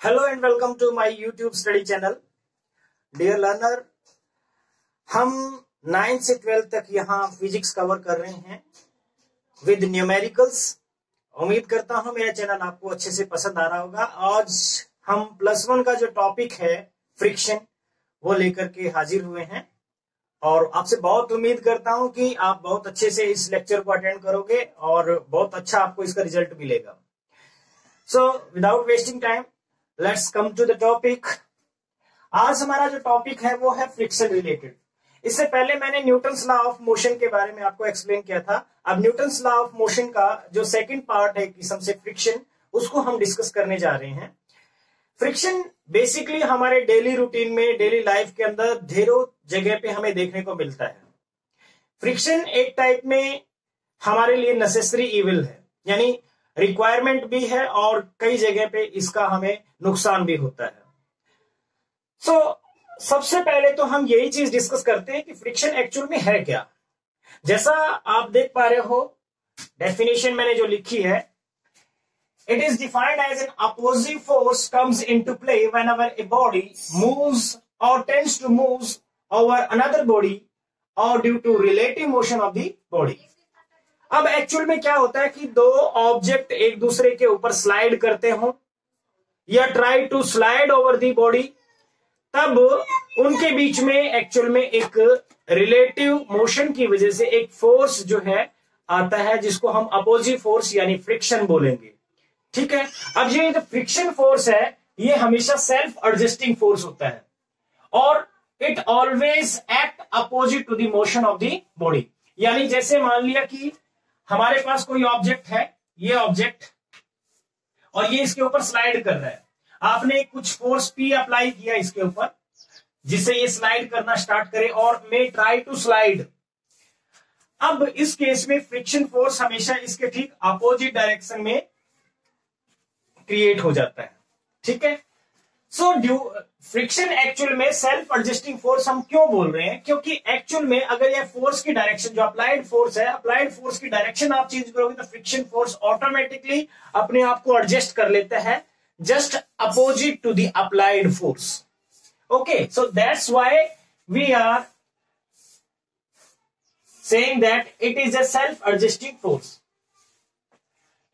Hello and welcome to my YouTube study channel. Dear learner, हम 9th से 12th तक यहाँ फिजिक्स कवर कर रहे हैं विद न्यूमेरिकल्स। उम्मीद करता हूं मेरा चैनल आपको अच्छे से पसंद आ रहा होगा। आज हम +1 का जो टॉपिक है फ्रिक्शन वो लेकर के हाजिर हुए हैं और आपसे बहुत उम्मीद करता हूं कि आप बहुत अच्छे से इस लेक्चर को अटेंड करोगे और बहुत अच्छा आपको इसका रिजल्ट मिलेगा। So without wasting time let's come to the topic. आज हमारा जो टॉपिक है वो है फ्रिक्शन रिलेटेड। इससे पहले मैंने न्यूटन्स लॉ ऑफ मोशन के बारे में आपको एक्सप्लेन किया था। अब न्यूटन्स लॉ ऑफ मोशन का जो सेकंड पार्ट है किस्म से फ्रिक्शन, उसको हम डिस्कस करने जा रहे हैं। फ्रिक्शन बेसिकली हमारे डेली रूटीन में, डेली लाइफ के अंदर ढेरों जगह पे हमें देखने को मिलता है। फ्रिक्शन एक टाइप में हमारे लिए नेसेसरी इविल है, यानी रिक्वायरमेंट भी है और कई जगह पे इसका हमें नुकसान भी होता है। सबसे पहले तो हम यही चीज डिस्कस करते हैं कि फ्रिक्शन एक्चुअल में है क्या। जैसा आप देख पा रहे हो, डेफिनेशन मैंने जो लिखी है, it is defined as an opposing force comes into play whenever a body moves और tends to move over another body और due to relative motion of the body. अब एक्चुअल में क्या होता है कि दो ऑब्जेक्ट एक दूसरे के ऊपर स्लाइड करते हो या try to slide over the body, तब उनके बीच में एक्चुअल में एक रिलेटिव मोशन की वजह से एक फोर्स जो है आता है, जिसको हम अपोजिट फोर्स यानी फ्रिक्शन बोलेंगे। ठीक है। अब ये जो फ्रिक्शन फोर्स है ये हमेशा सेल्फ एडजस्टिंग फोर्स होता है और it always act opposite to the motion of the body. यानी जैसे मान लिया कि हमारे पास कोई ऑब्जेक्ट है, ये ऑब्जेक्ट, और ये इसके ऊपर स्लाइड कर रहा है। आपने कुछ फोर्स P अप्लाई किया इसके ऊपर जिससे ये स्लाइड करना स्टार्ट करे और मे ट्राई टू स्लाइड। अब इस केस में फ्रिक्शन फोर्स हमेशा इसके ठीक अपोजिट डायरेक्शन में क्रिएट हो जाता है। ठीक है। फ्रिक्शन एक्चुअल में सेल्फ एडजस्टिंग फोर्स हम क्यों बोल रहे हैं? क्योंकि एक्चुअल में अगर यह फोर्स की डायरेक्शन, जो अप्लाइड फोर्स है, अप्लाइड फोर्स की डायरेक्शन आप चेंज करोगे तो फ्रिक्शन फोर्स ऑटोमेटिकली अपने आप को एडजस्ट कर लेता है just opposite to the applied force. Okay, so that's why we are saying that it is a self-adjusting force.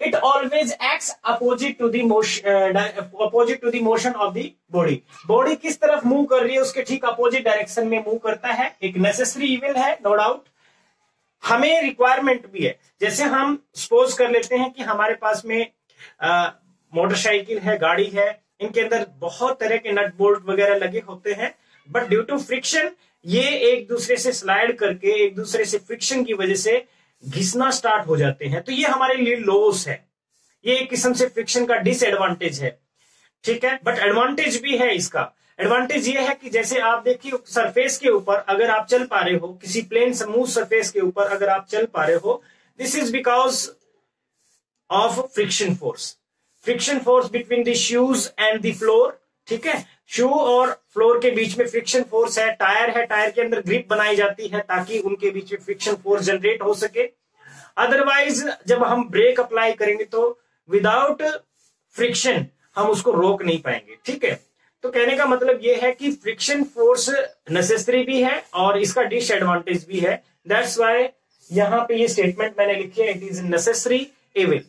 It always acts opposite to the motion of the body. Body किस तरफ move कर रही है उसके ठीक opposite direction में move करता है। एक नेसेसरी इविल है, नो डाउट। हमें रिक्वायरमेंट भी है। जैसे हम सपोज कर लेते हैं कि हमारे पास में मोटरसाइकिल है, गाड़ी है, इनके अंदर बहुत तरह के नट बोल्ट वगैरह लगे होते हैं, बट ड्यू टू फ्रिक्शन ये एक दूसरे से स्लाइड करके, एक दूसरे से फ्रिक्शन की वजह से घिसना स्टार्ट हो जाते हैं। तो ये हमारे लिए लॉस है, ये एक किस्म से फ्रिक्शन का डिसएडवांटेज है। ठीक है। बट एडवांटेज भी है इसका। एडवांटेज ये है कि जैसे आप देखिए सरफेस के ऊपर अगर आप चल पा रहे हो, किसी प्लेन स्मूथ सरफेस के ऊपर अगर आप चल पा रहे हो, this is because of friction force. Friction force between the shoes and the floor. ठीक है। शू और फ्लोर के बीच में फ्रिक्शन फोर्स है। टायर है, टायर के अंदर ग्रिप बनाई जाती है ताकि उनके बीच में फ्रिक्शन फोर्स जनरेट हो सके। अदरवाइज जब हम ब्रेक अप्लाई करेंगे तो विदाउट फ्रिक्शन हम उसको रोक नहीं पाएंगे। ठीक है। तो कहने का मतलब यह है कि फ्रिक्शन फोर्स नेसेसरी भी है और इसका डिसएडवांटेज भी है। दैट्स व्हाई यहां पे ये स्टेटमेंट मैंने लिखी है, इट इज नेसेसरी इविल।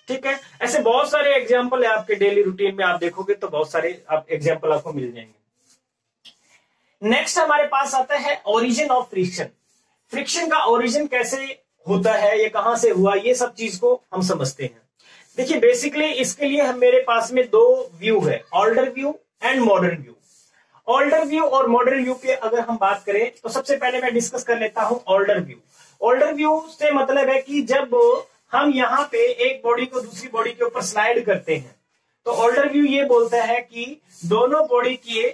ठीक है। ऐसे बहुत सारे एग्जाम्पल है आपके डेली रूटीन में, आप देखोगे तो बहुत सारे एग्जाम्पल आपको मिल जाएंगे। नेक्स्ट हमारे पास आता है ओरिजिन ऑफ फ्रिक्शन। फ्रिक्शन का ओरिजिन कैसे होता है, ये कहां से हुआ, ये सब चीज को हम समझते हैं। देखिए बेसिकली इसके लिए हम मेरे पास में दो व्यू है, older view and modern view. Older view और मॉडर्न व्यू पे अगर हम बात करें तो सबसे पहले मैं डिस्कस कर लेता हूं ओल्डर व्यू। ओल्डर व्यू से मतलब है कि जब हम यहां पे एक बॉडी को दूसरी बॉडी के ऊपर स्लाइड करते हैं तो ओल्डर व्यू ये बोलता है कि दोनों बॉडी के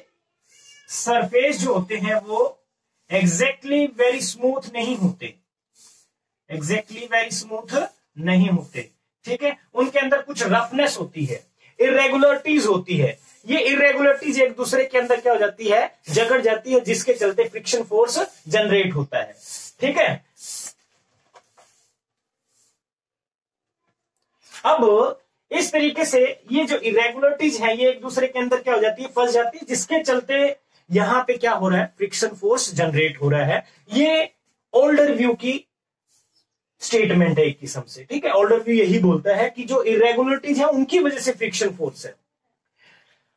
सरफेस जो होते हैं वो एग्जैक्टली वेरी स्मूथ नहीं होते, एग्जैक्टली वेरी स्मूथ नहीं होते। ठीक है। उनके अंदर कुछ रफनेस होती है, इरेगुलरिटीज होती है। ये इरेगुलरिटीज एक दूसरे के अंदर क्या हो जाती है, जकड़ जाती है, जिसके चलते फ्रिक्शन फोर्स जनरेट होता है। ठीक है। अब इस तरीके से ये जो इरेगुलरिटीज है ये एक दूसरे के अंदर क्या हो जाती है, फंस जाती है, जिसके चलते यहां पे क्या हो रहा है, फ्रिक्शन फोर्स जनरेट हो रहा है। ये ओल्डर व्यू की स्टेटमेंट है एक किस्म से, ठीक है। ओल्डर व्यू यही बोलता है कि जो इरेगुलरिटीज है उनकी वजह से फ्रिक्शन फोर्स है।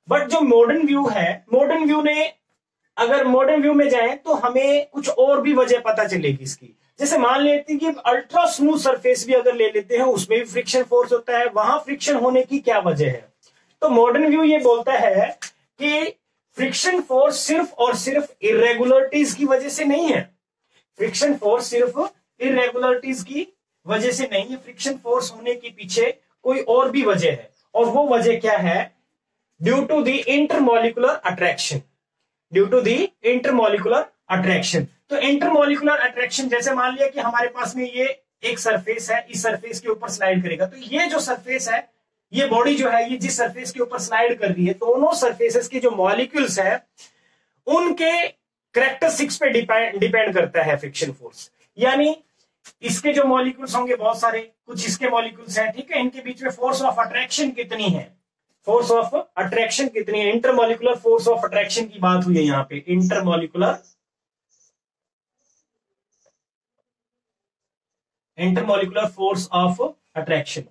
बट जो मॉडर्न व्यू है, मॉडर्न व्यू ने, अगर मॉडर्न व्यू में जाए तो हमें कुछ और भी वजह पता चलेगी इसकी। जैसे मान लेते हैं कि अल्ट्रा स्मूथ सरफेस भी अगर ले लेते हैं उसमें भी फ्रिक्शन फोर्स होता है, वहां फ्रिक्शन होने की क्या वजह है। तो मॉडर्न व्यू ये बोलता है कि फ्रिक्शन फोर्स सिर्फ और सिर्फ इरेगुलरिटीज की वजह से नहीं है। फ्रिक्शन फोर्स सिर्फ इरेगुलरिटीज की वजह से नहीं है, फ्रिक्शन फोर्स होने के पीछे कोई और भी वजह है। और वो वजह क्या है, due to the intermolecular attraction, due to the intermolecular attraction. तो इंटरमॉलिक्यूलर अट्रैक्शन, जैसे मान लिया कि हमारे पास में ये एक सरफेस है, इस सरफेस के ऊपर स्लाइड करेगा, तो ये जो सरफेस है, ये बॉडी जो है, ये जिस सरफेस के ऊपर स्लाइड कर रही है, दोनों सरफेसेस के जो मॉलिक्यूल्स है उनके कैरेक्टरिस्टिक्स पे डिपेंड करता है फ्रिक्शन फोर्स। यानी इसके जो मॉलिक्यूल्स होंगे बहुत सारे, कुछ इसके मॉलिक्यूल्स हैं, ठीक है, इनके बीच में फोर्स ऑफ अट्रैक्शन कितनी है, फोर्स ऑफ अट्रैक्शन कितनी है, इंटरमॉलिक्यूलर फोर्स ऑफ अट्रैक्शन की बात हुई है यहां पे, intermolecular force of attraction,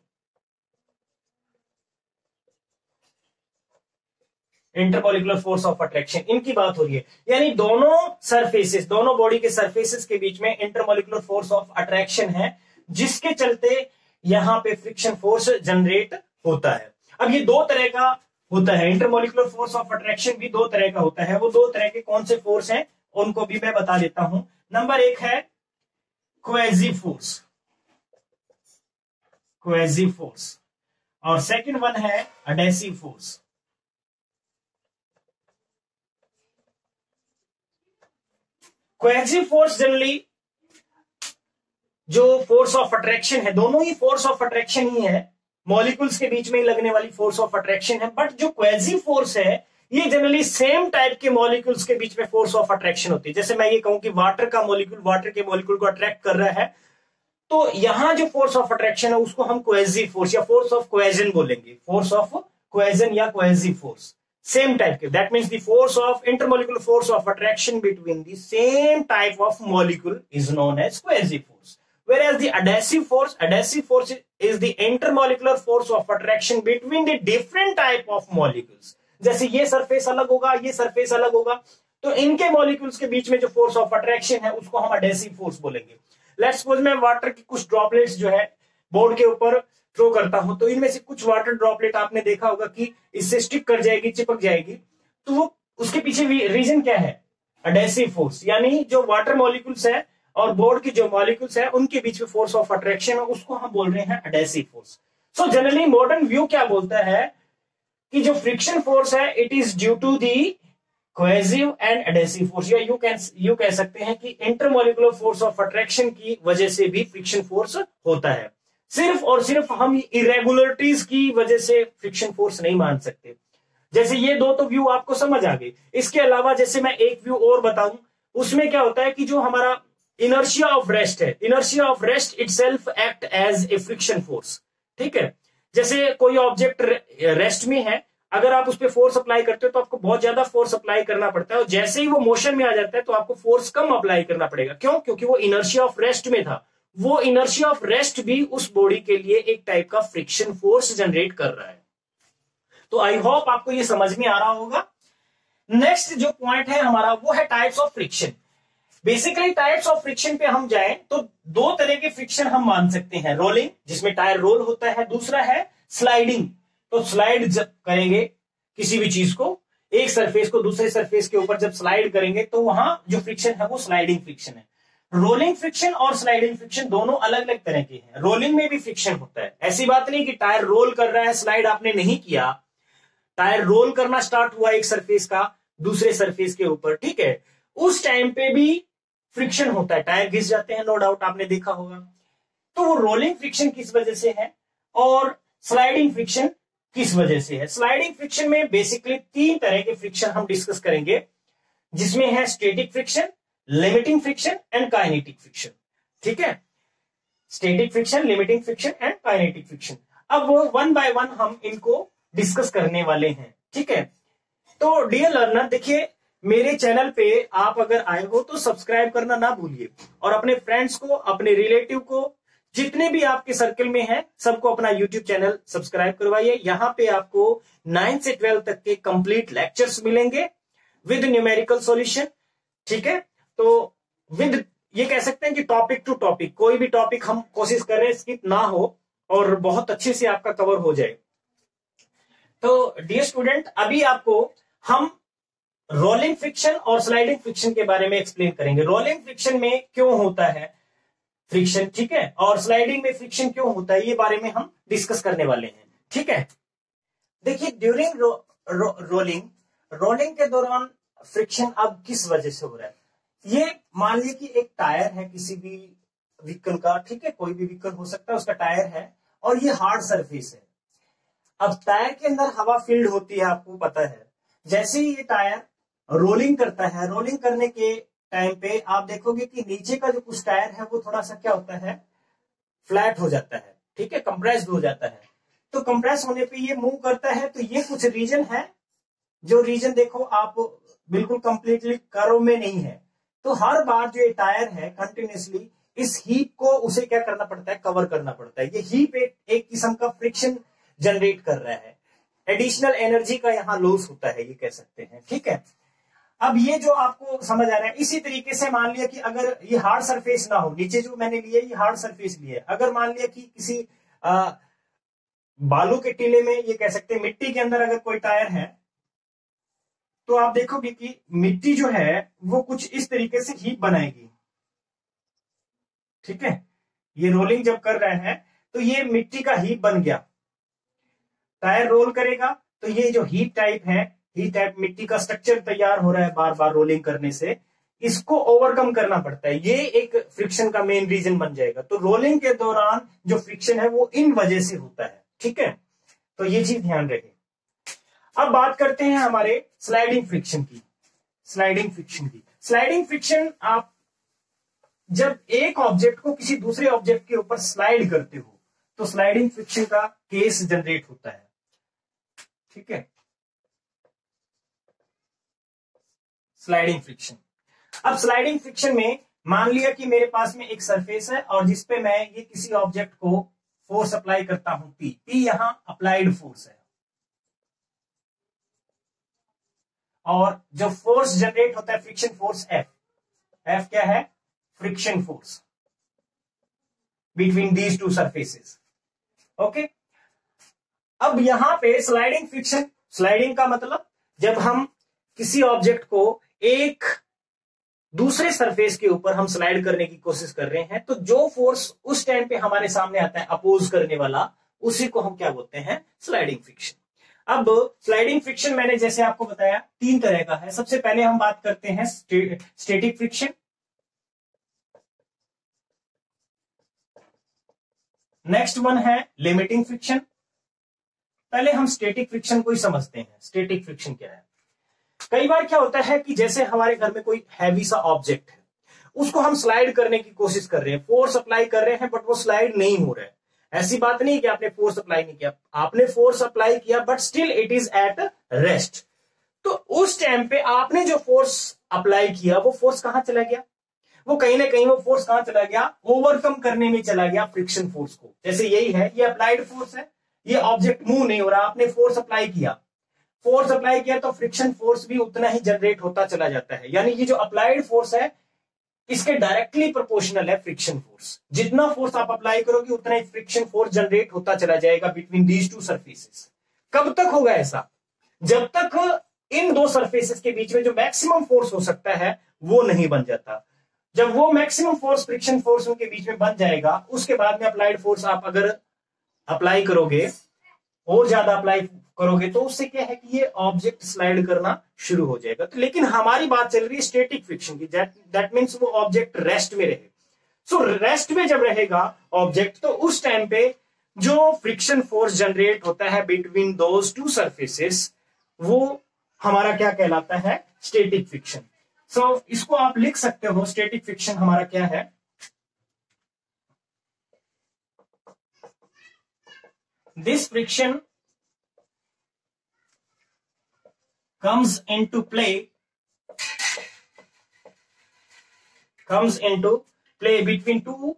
intermolecular force of attraction, इनकी बात हो रही है। यानी दोनों सरफेसेस, दोनों बॉडी के सरफेसेस के बीच में इंटरमॉलिक्यूलर फोर्स ऑफ अट्रैक्शन है, जिसके चलते यहां पे फ्रिक्शन फोर्स जनरेट होता है। अब ये दो तरह का होता है, इंटरमॉलिक्यूलर फोर्स ऑफ अट्रैक्शन भी दो तरह का होता है। वो दो तरह के कौन से फोर्स हैं उनको भी मैं बता देता हूं। नंबर एक है क्वेजी फोर्स, क्वेजी फोर्स, और सेकंड वन है adhesive force. Quasi force generally जो फोर्स ऑफ अट्रैक्शन है, दोनों ही फोर्स ऑफ अट्रैक्शन ही है, मॉलिक्यूल्स के बीच में ही लगने वाली फोर्स ऑफ अट्रैक्शन है। बट जो क्वेजी फोर्स है ये जनरली सेम टाइप के मॉलिक्यूल्स के बीच में फोर्स ऑफ अट्रैक्शन होती है। जैसे मैं ये कहूं कि वाटर का मॉलिक्यूल वाटर के मॉलिक्यूल को अट्रैक्ट कर रहा है, तो यहां जो फोर्स ऑफ अट्रैक्शन है उसको हम क्वेजी फोर्स या फोर्स ऑफ क्वेजन बोलेंगे, फोर्स ऑफ क्वेजन या क्वेजी फोर्स, सेम टाइप के। That means the force of intermolecular force of attraction between the same type of molecule is known as cohesive force. Whereas the adhesive force is the intermolecular force of attraction between the different type of molecules. जैसे ये surface अलग होगा, ये surface अलग होगा, तो इनके molecules के बीच में जो फोर्स ऑफ अट्रैक्शन है उसको हम एडेसिव फोर्स बोलेंगे। लेट्स सपोज मैं वाटर की कुछ ड्रॉपलेट्स जो है बोर्ड के ऊपर थ्रो करता हूं, तो इनमें से कुछ वाटर ड्रॉपलेट आपने देखा होगा कि इससे स्टिक कर जाएगी, चिपक जाएगी, तो वो उसके पीछे रीजन क्या है, एडेसिव फोर्स। यानी जो वाटर मॉलिक्यूल्स है और बोर्ड की जो मॉलिक्यूल्स है उनके बीच में फोर्स ऑफ अट्रैक्शन है, उसको हम बोल रहे हैं adhesive force. So generally modern view क्या बोलता है कि जो फ्रिक्शन फोर्स है it is due to the cohesive and adhesive force, या यू कह सकते हैं कि इंटरमॉलिक्यूलर फोर्स ऑफ अट्रैक्शन की वजह से भी फ्रिक्शन फोर्स होता है। सिर्फ और सिर्फ हम इरेगुलरिटीज की वजह से फ्रिक्शन फोर्स नहीं मान सकते। जैसे ये दो तो व्यू आपको समझ आ गई। इसके अलावा जैसे मैं एक व्यू और बताऊं, उसमें क्या होता है कि जो हमारा इनर्शिया ऑफ रेस्ट है, inertia of rest itself act as a friction force, ठीक है। जैसे कोई ऑब्जेक्ट रेस्ट में है, अगर आप उस पर फोर्स अप्लाई करते हो तो आपको बहुत ज्यादा फोर्स अप्लाई करना पड़ता है, और जैसे ही वो मोशन में आ जाता है तो आपको फोर्स कम अप्लाई करना पड़ेगा। क्यों? क्योंकि वो इनर्शिया ऑफ रेस्ट में था। वो इनर्शिया ऑफ रेस्ट भी उस बॉडी के लिए एक टाइप का फ्रिक्शन फोर्स जनरेट कर रहा है। तो आई होप आपको ये समझ में आ रहा होगा। नेक्स्ट जो पॉइंट है हमारा वो है types of friction. Basically types of friction पे हम जाएं तो दो तरह के फ्रिक्शन हम मान सकते हैं। रोलिंग, जिसमें टायर रोल होता है, दूसरा है स्लाइडिंग। तो स्लाइड जब करेंगे किसी भी चीज को, एक सरफेस को दूसरे सरफेस के ऊपर जब स्लाइड करेंगे तो वहां जो फ्रिक्शन है वो स्लाइडिंग फ्रिक्शन है। रोलिंग फ्रिक्शन और स्लाइडिंग फ्रिक्शन दोनों अलग अलग तरह के हैं। रोलिंग में भी फ्रिक्शन होता है, ऐसी बात नहीं कि टायर रोल कर रहा है, स्लाइड आपने नहीं किया, टायर रोल करना स्टार्ट हुआ एक सरफेस का दूसरे सरफेस के ऊपर, ठीक है, उस टाइम पे भी फ्रिक्शन होता है, टायर घिस जाते हैं, नो डाउट आपने देखा होगा। तो वो रोलिंग फ्रिक्शन किस वजह से है और स्लाइडिंग फ्रिक्शन किस वजह से है। स्लाइडिंग फ्रिक्शन में बेसिकली तीन तरह के फ्रिक्शन हम डिस्कस करेंगे, जिसमें है static friction, limiting friction and kinetic friction, ठीक है। Static friction, limiting friction and kinetic friction. अब वो वन बाय वन हम इनको डिस्कस करने वाले हैं, ठीक है। तो डियर लर्नर, देखिए मेरे चैनल पे आप अगर आए हो तो सब्सक्राइब करना ना भूलिए, और अपने फ्रेंड्स को, अपने रिलेटिव को, जितने भी आपके सर्कल में हैं, सबको अपना यूट्यूब चैनल सब्सक्राइब करवाइए। यहाँ पे आपको 9 से 12 तक के कंप्लीट लेक्चर्स मिलेंगे विद न्यूमेरिकल सॉल्यूशन, ठीक है। तो विद, ये कह सकते हैं कि टॉपिक टू टॉपिक, कोई भी टॉपिक हम कोशिश कर रहे हैं स्किप ना हो और बहुत अच्छे से आपका कवर हो जाए। तो डियर स्टूडेंट, अभी आपको हम रोलिंग फ्रिक्शन और स्लाइडिंग फ्रिक्शन के बारे में एक्सप्लेन करेंगे। रोलिंग फ्रिक्शन में क्यों होता है फ्रिक्शन, ठीक है, और स्लाइडिंग में फ्रिक्शन क्यों होता है, ये बारे में हम डिस्कस करने वाले हैं, ठीक है। देखिए ड्यूरिंग रोलिंग के दौरान फ्रिक्शन अब किस वजह से हो रहा है। ये मान लीजिए कि एक टायर है किसी भी व्हीकल का, ठीक है, कोई भी व्हीकल हो सकता है, उसका टायर है और ये हार्ड सरफेस है। अब टायर के अंदर हवा फील्ड होती है, आपको पता है। जैसे ही ये टायर रोलिंग करता है, रोलिंग करने के टाइम पे आप देखोगे कि नीचे का जो कुछ टायर है वो थोड़ा सा क्या होता है, फ्लैट हो जाता है, ठीक है, कंप्रेस्ड हो जाता है। तो कंप्रेस होने पे ये मूव करता है, तो ये कुछ रीजन है, जो रीजन देखो आप बिल्कुल कंप्लीटली कर्व में नहीं है। तो हर बार जो ये टायर है कंटिन्यूसली इस हीप को उसे क्या करना पड़ता है, कवर करना पड़ता है। ये हीप एक किस्म का फ्रिक्शन जनरेट कर रहा है, एडिशनल एनर्जी का यहाँ लॉस होता है, ये कह सकते हैं, ठीक है। अब ये जो आपको समझ आ रहा है, इसी तरीके से मान लिया कि अगर ये हार्ड सरफेस ना हो, नीचे जो मैंने लिए ये हार्ड सरफेस लिए, अगर मान लिया कि किसी बालू के टीले में, ये कह सकते हैं मिट्टी के अंदर अगर कोई टायर है, तो आप देखोगे कि मिट्टी जो है वो कुछ इस तरीके से हीप बनाएगी, ठीक है। ये रोलिंग जब कर रहे हैं तो ये मिट्टी का हीप बन गया, टायर रोल करेगा तो ये जो हीप टाइप है, हीप टाइप मिट्टी का स्ट्रक्चर तैयार हो रहा है बार बार रोलिंग करने से, इसको ओवरकम करना पड़ता है। ये एक फ्रिक्शन का मेन रीजन बन जाएगा। तो रोलिंग के दौरान जो फ्रिक्शन है वो इन वजह से होता है, ठीक है। तो ये चीज ध्यान रखें। अब बात करते हैं हमारे स्लाइडिंग फ्रिक्शन की। स्लाइडिंग फ्रिक्शन, आप जब एक ऑब्जेक्ट को किसी दूसरे ऑब्जेक्ट के ऊपर स्लाइड करते हो तो स्लाइडिंग फ्रिक्शन का केस जनरेट होता है, ठीक है। स्लाइडिंग फ्रिक्शन, अब स्लाइडिंग फ्रिक्शन में मान लिया कि मेरे पास में एक सरफेस है और जिसपे मैं ये किसी ऑब्जेक्ट को फोर्स अप्लाई करता हूं, पी यहां अप्लाइड फोर्स है, और जो फोर्स जनरेट होता है फ्रिक्शन फोर्स एफ क्या है, friction force between these two surfaces, okay. अब यहां पे स्लाइडिंग फ्रिक्शन, स्लाइडिंग का मतलब जब हम किसी ऑब्जेक्ट को एक दूसरे सरफेस के ऊपर हम स्लाइड करने की कोशिश कर रहे हैं, तो जो फोर्स उस टाइम पे हमारे सामने आता है अपोज करने वाला, उसी को हम क्या बोलते हैं, स्लाइडिंग फ्रिक्शन। अब स्लाइडिंग फ्रिक्शन मैंने जैसे आपको बताया 3 तरह का है। सबसे पहले हम बात करते हैं स्टैटिक फ्रिक्शन, नेक्स्ट वन है लिमिटिंग फ्रिक्शन। पहले हम स्टैटिक फ्रिक्शन को ही समझते हैं। स्टैटिक फ्रिक्शन क्या है। कई बार क्या होता है कि जैसे हमारे घर में कोई हैवी सा ऑब्जेक्ट है, उसको हम स्लाइड करने की कोशिश कर रहे हैं, फोर्स अप्लाई कर रहे हैं, बट वो स्लाइड नहीं हो रहा है। ऐसी बात नहीं कि आपने फोर्स अप्लाई नहीं किया, आपने फोर्स अप्लाई किया but still it is at rest. तो उस टाइम पे आपने जो फोर्स अप्लाई किया वो फोर्स कहां चला गया, वो कहीं ना कहीं वो फोर्स कहां चला गया, ओवरकम करने में चला गया फ्रिक्शन फोर्स को। जैसे यही है, ये अप्लाइड फोर्स है, ये ऑब्जेक्ट मूव नहीं हो रहा, आपने फोर्स अप्लाई किया, तो फ्रिक्शन फोर्स भी उतना ही जनरेट होता चला जाता है। यानी ये जो अप्लाइड फोर्स है इसके डायरेक्टली प्रोपोर्शनल है फ्रिक्शन फोर्स। जितना फोर्स आप अप्लाई करोगे उतना ही फ्रिक्शन फोर्स जनरेट होता चला जाएगा बिटवीन दीज टू सरफेसेस। कब तक होगा ऐसा, जब तक इन दो सरफेसेस के बीच में जो मैक्सिमम फोर्स हो सकता है वो नहीं बन जाता। जब वो मैक्सिमम फोर्स फ्रिक्शन फोर्स उनके बीच में बन जाएगा, उसके बाद में अप्लाइड फोर्स आप अगर अप्लाई करोगे और ज्यादा अप्लाई करोगे तो उससे क्या है कि ये ऑब्जेक्ट स्लाइड करना शुरू हो जाएगा। तो लेकिन हमारी बात चल रही है स्टैटिक फ्रिक्शन की, दैट मींस वो ऑब्जेक्ट रेस्ट में रहे। सो रेस्ट में जब रहेगा ऑब्जेक्ट, तो उस टाइम पे जो फ्रिक्शन फोर्स जनरेट होता है बिटवीन दोज टू सरफेसेस, वो हमारा क्या कहलाता है, स्टैटिक फ्रिक्शन। सो इसको आप लिख सकते हो, स्टैटिक फ्रिक्शन हमारा क्या है, this friction comes into play between two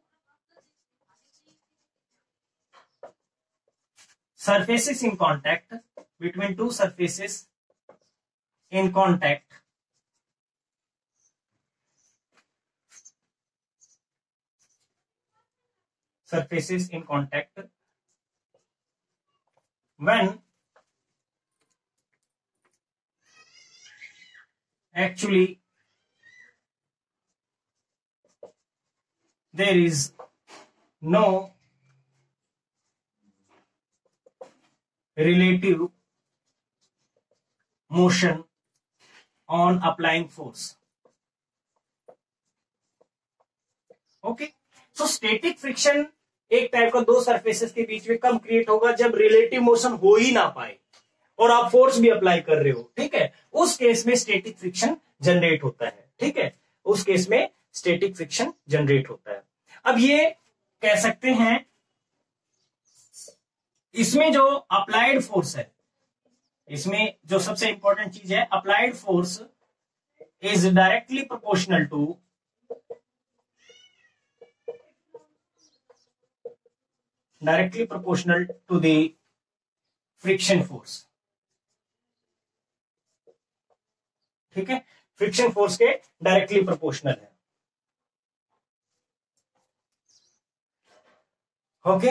surfaces in contact, when actually there is no relative motion on applying force. Okay, so static friction एक टाइप का दो सरफेसेस के बीच में कब क्रिएट होगा, जब रिलेटिव मोशन हो ही ना पाए और आप फोर्स भी अप्लाई कर रहे हो, ठीक है, उस केस में स्टैटिक फ्रिक्शन जनरेट होता है, ठीक है, उस केस में स्टैटिक फ्रिक्शन जनरेट होता है। अब ये कह सकते हैं इसमें जो अप्लाइड फोर्स है, इसमें जो सबसे इंपॉर्टेंट चीज है, applied force is directly proportional to the friction force, ठीक है, फ्रिक्शन फोर्स के डायरेक्टली प्रोपोर्शनल है। ओके,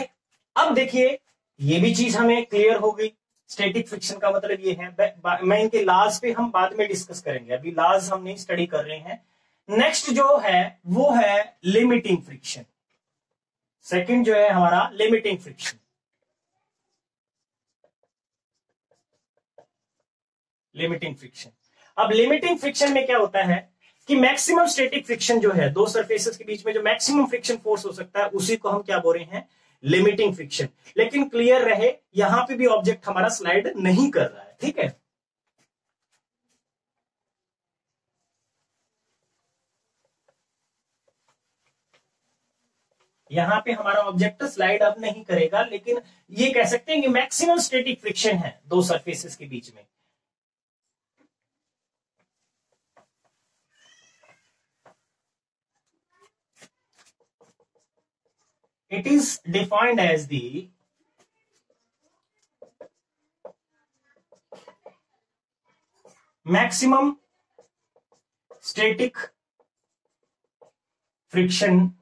अब देखिए ये भी चीज हमें क्लियर हो गई, स्टैटिक फ्रिक्शन का मतलब ये है। मैं इनके लॉज पे हम बाद में डिस्कस करेंगे, अभी लॉज हम नहीं स्टडी कर रहे हैं। नेक्स्ट जो है वो है लिमिटिंग फ्रिक्शन। सेकंड जो है हमारा लिमिटिंग फ्रिक्शन। अब लिमिटिंग फ्रिक्शन में क्या होता है कि मैक्सिमम स्टैटिक फ्रिक्शन जो है, दो सरफेसेस के बीच में जो मैक्सिमम फ्रिक्शन फोर्स हो सकता है, उसी को हम क्या बोल रहे हैं, लिमिटिंग फ्रिक्शन। लेकिन क्लियर रहे, यहां पे भी ऑब्जेक्ट हमारा स्लाइड नहीं कर रहा है, ठीक है। यहां पे हमारा ऑब्जेक्ट स्लाइड अब नहीं करेगा, लेकिन ये कह सकते हैं कि मैक्सिमम स्टैटिक फ्रिक्शन है दो सरफेसेस के बीच में। It is defined as the maximum static friction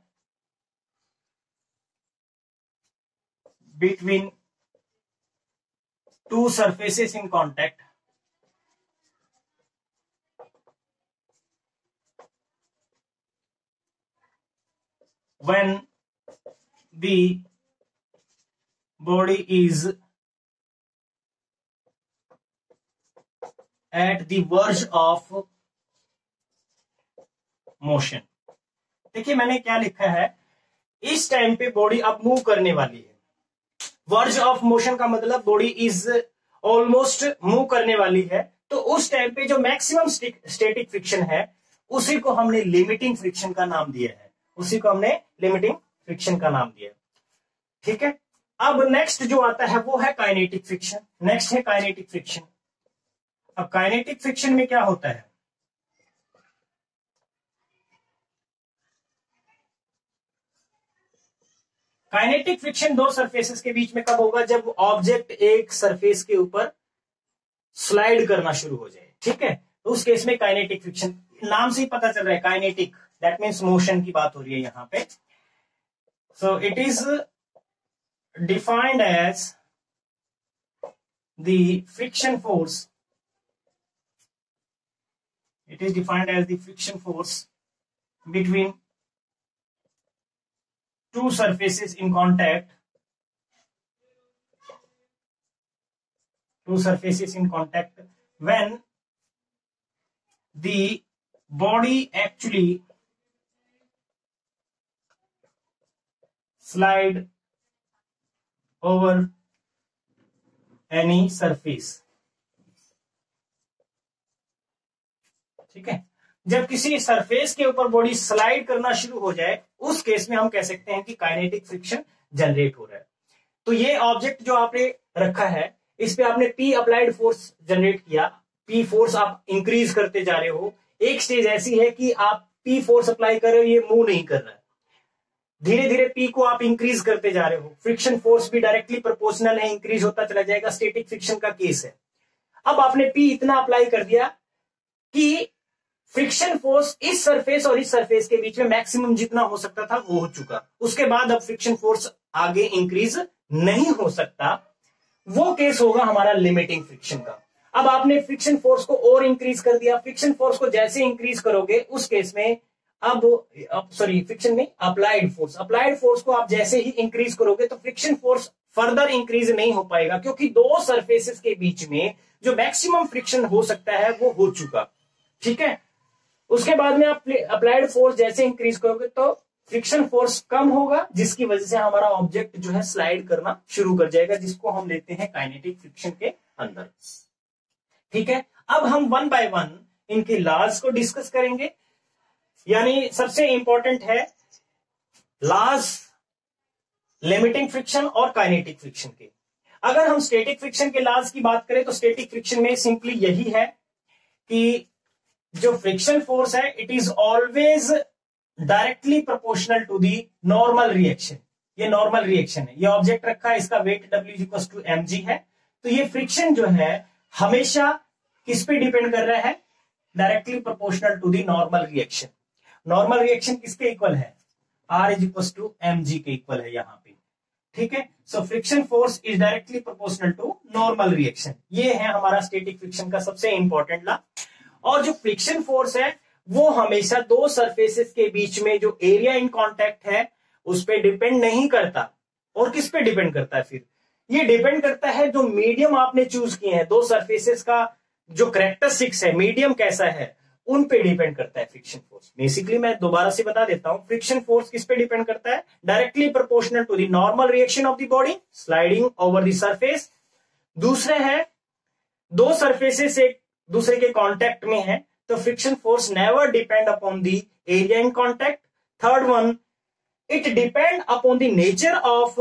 between two surfaces in contact when the body is at the verge of motion। देखिए मैंने क्या लिखा है, इस टाइम पे बॉडी अब मूव करने वाली है। वर्ज ऑफ मोशन का मतलब बॉडी इज ऑलमोस्ट मूव करने वाली है, तो उस टाइम पे जो मैक्सिमम स्टैटिक फ्रिक्शन है उसी को हमने लिमिटिंग फ्रिक्शन का नाम दिया है, ठीक है। अब नेक्स्ट जो आता है वो है काइनेटिक फ्रिक्शन। नेक्स्ट है काइनेटिक फ्रिक्शन। अब काइनेटिक फ्रिक्शन में क्या होता है, काइनेटिक फ्रिक्शन दो सरफेसेस के बीच में कब होगा, जब ऑब्जेक्ट एक सरफेस के ऊपर स्लाइड करना शुरू हो जाए, ठीक है, तो उस केस में काइनेटिक फ्रिक्शन, नाम से ही पता चल रहा है काइनेटिक, दैट मीन्स मोशन की बात हो रही है यहां पे। So it is defined as the friction force, between two surfaces in contact when the body actually slide over any surface, ठीक है। जब किसी सरफेस के ऊपर बॉडी स्लाइड करना शुरू हो जाए, उस केस में हम कह सकते हैं कि काइनेटिक फ्रिक्शन जनरेट हो रहा है। तो ये ऑब्जेक्ट जो आपने रखा है, इस पे आपने P अप्लाइड फोर्स जनरेट किया, P फोर्स आप इंक्रीज करते जा रहे हो। एक स्टेज ऐसी है कि आप P फोर्स अप्लाई कर रहे हो, ये मूव नहीं कर रहा है, धीरे धीरे P को आप इंक्रीज करते जा रहे हो। फ्रिक्शन फोर्स भी डायरेक्टली प्रोपोर्शनल है, इंक्रीज होता चला जाएगा, स्टैटिक फ्रिक्शन का केस है। अब आपने P इतना अप्लाई कर दिया कि फ्रिक्शन फोर्स इस सरफेस और इस सरफेस के बीच में मैक्सिमम जितना हो सकता था वो हो चुका। उसके बाद अब फ्रिक्शन फोर्स आगे इंक्रीज नहीं हो सकता, वो केस होगा हमारा लिमिटिंग फ्रिक्शन का। अब आपने फ्रिक्शन फोर्स को और इंक्रीज कर दिया, फ्रिक्शन फोर्स को जैसे इंक्रीज करोगे उस केस में अब सॉरी फ्रिक्शन नहीं, अप्लाइड फोर्स को आप जैसे ही इंक्रीज करोगे तो फ्रिक्शन फोर्स फर्दर इंक्रीज नहीं हो पाएगा, क्योंकि दो सरफेसेस के बीच में जो मैक्सिमम फ्रिक्शन हो सकता है वो हो चुका। ठीक है, उसके बाद में आप अप्लाइड फोर्स जैसे इंक्रीज करोगे तो फ्रिक्शन फोर्स कम होगा, जिसकी वजह से हमारा ऑब्जेक्ट जो है स्लाइड करना शुरू कर जाएगा, जिसको हम लेते हैं काइनेटिक फ्रिक्शन के अंदर। ठीक है, अब हम वन बाय वन इनके लॉज को डिस्कस करेंगे। यानी सबसे इंपॉर्टेंट है लॉज लिमिटिंग फ्रिक्शन और काइनेटिक फ्रिक्शन के। अगर हम स्टैटिक फ्रिक्शन के लॉज की बात करें तो स्टैटिक फ्रिक्शन में सिंपली यही है कि जो फ्रिक्शन फोर्स है it is always directly proportional to the normal reaction. ये नॉर्मल रिएक्शन है, ये ऑब्जेक्ट रखा है, इसका वेट W = mg है। तो ये फ्रिक्शन जो है हमेशा किस पे डिपेंड कर रहा है, directly proportional to the normal reaction. Normal reaction किसके इक्वल है, R = mg के इक्वल है यहां पे। ठीक है, so friction force is directly proportional to normal reaction. ये है हमारा स्टैटिक फ्रिक्शन का सबसे इंपॉर्टेंट लॉ। और जो फ्रिक्शन फोर्स है वो हमेशा दो सरफेसेस के बीच में जो एरिया इन कांटेक्ट है उस पर डिपेंड नहीं करता। और किस पे डिपेंड करता है फिर, ये डिपेंड करता है जो मीडियम आपने चूज किए हैं, दो सरफेसेस का जो कैरेक्टरिस्टिक्स है, मीडियम कैसा है, उन पे डिपेंड करता है फ्रिक्शन फोर्स। बेसिकली मैं दोबारा से बता देता हूं, फ्रिक्शन फोर्स किस पे डिपेंड करता है, directly proportional to the normal reaction of the body sliding over the surface. दूसरे है दो सरफेसेस एक दूसरे के कांटेक्ट में है तो friction force never depend upon the area in contact. Third one, it depend upon the nature of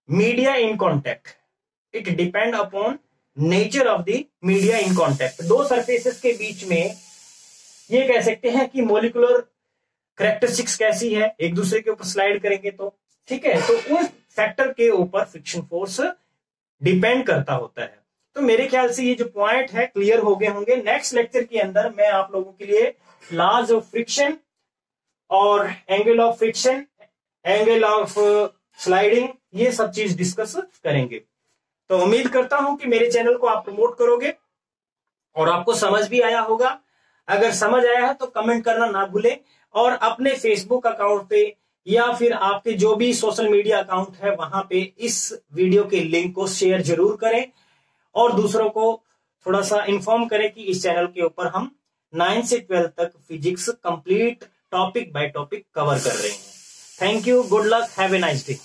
media in contact. It depend upon nature of the media in contact. दो surfaces के बीच में ये कह सकते हैं कि मोलिकुलर कैरेक्टरिस्टिक्स कैसी है, एक दूसरे के ऊपर स्लाइड करेंगे तो ठीक है, तो उस फैक्टर के ऊपर फ्रिक्शन फोर्स डिपेंड करता होता है। तो मेरे ख्याल से ये जो पॉइंट है क्लियर हो गए होंगे। नेक्स्ट लेक्चर के अंदर मैं आप लोगों के लिए लॉज ऑफ फ्रिक्शन और angle of friction, angle of sliding, ये सब चीज डिस्कस करेंगे। तो उम्मीद करता हूं कि मेरे चैनल को आप प्रमोट करोगे और आपको समझ भी आया होगा। अगर समझ आया है तो कमेंट करना ना भूलें और अपने फेसबुक अकाउंट पे या फिर आपके जो भी सोशल मीडिया अकाउंट है वहां पे इस वीडियो के लिंक को शेयर जरूर करें और दूसरों को थोड़ा सा इन्फॉर्म करें कि इस चैनल के ऊपर हम 9 से 12 तक physics complete topic by topic cover कर रहे हैं। Thank you, good luck, have a nice day.